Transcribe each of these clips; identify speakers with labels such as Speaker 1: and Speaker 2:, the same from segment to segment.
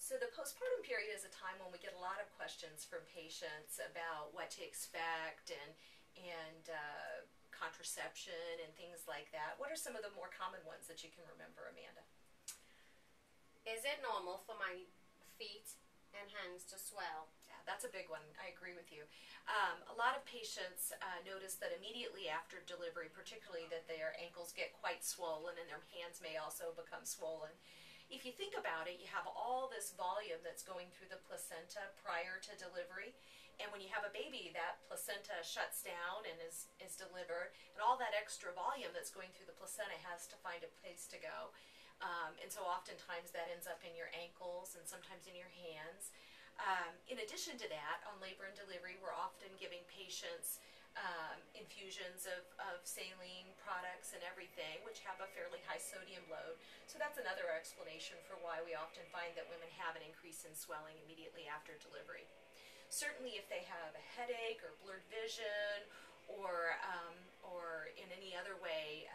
Speaker 1: So the postpartum period is a time when we get a lot of questions from patients about what to expect and contraception and things like that. What are some of the more common ones that you can remember, Amanda?
Speaker 2: Is it normal for my feet and hands to swell?
Speaker 1: Yeah, that's a big one. I agree with you. A lot of patients notice that immediately after delivery, particularly that their ankles get quite swollen and their hands may also become swollen. If you think about it, you have all this volume that's going through the placenta prior to delivery, and when you have a baby, that placenta shuts down and is delivered, and all that extra volume that's going through the placenta has to find a place to go. And so oftentimes that ends up in your ankles and sometimes in your hands. In addition to that, on labor and delivery, we're often giving patients infusions of saline products and everything, which have a fairly high sodium load. So that's another explanation for why we often find that women have an increase in swelling immediately after delivery. Certainly if they have a headache or blurred vision or in any other way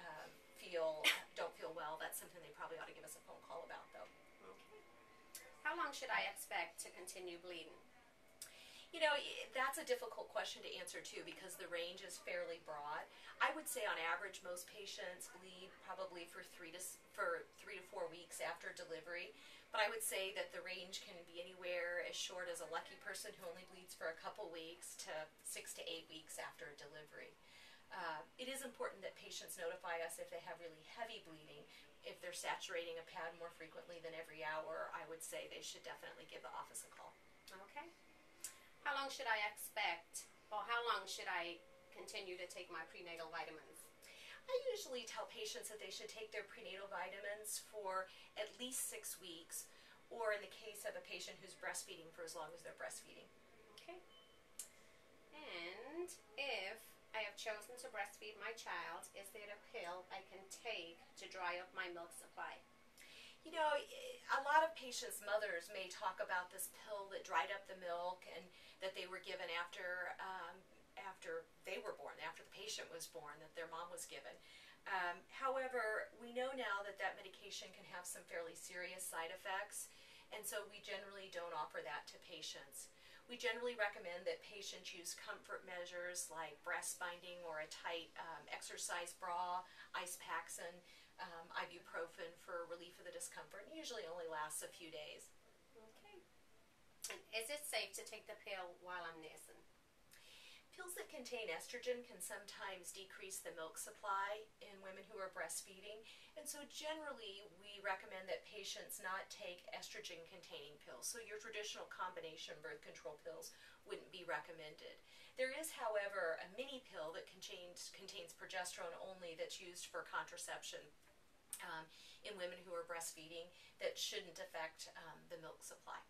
Speaker 1: don't feel well, that's something they probably ought to give us a phone call about, though.
Speaker 2: Okay. How long should I expect to continue bleeding?
Speaker 1: You know, that's a difficult question to answer too, because the range is fairly broad. I would say on average most patients bleed probably for 3 to 4 weeks after delivery, but I would say that the range can be anywhere as short as a lucky person who only bleeds for a couple weeks to 6 to 8 weeks after delivery. It is important that patients notify us if they have really heavy bleeding. If they're saturating a pad more frequently than every hour, I would say they should definitely give the office a call.
Speaker 2: Okay. How long should I expect, or how long should I continue to take my prenatal vitamins?
Speaker 1: I usually tell patients that they should take their prenatal vitamins for at least 6 weeks, or in the case of a patient who's breastfeeding, for as long as they're breastfeeding.
Speaker 2: Okay. And if I have chosen to breastfeed my child, is there a pill I can take to dry up my milk supply?
Speaker 1: You know, a lot of patients' mothers may talk about this pill that dried up the milk and that they were given after they were born, after the patient was born, that their mom was given. However, we know now that that medication can have some fairly serious side effects, and so we generally don't offer that to patients. We generally recommend that patients use comfort measures like breast binding or a tight exercise bra, ice packs, and ibuprofen for relief of the discomfort. It usually only lasts a few days.
Speaker 2: Okay. And is it safe to take the pill while I'm nursing?
Speaker 1: Pills that contain estrogen can sometimes decrease the milk supply in women who are breastfeeding, and so generally we recommend that patients not take estrogen-containing pills. So your traditional combination birth control pills wouldn't be recommended. There is, however, a mini pill that contains progesterone only that's used for contraception in women who are breastfeeding that shouldn't affect the milk supply.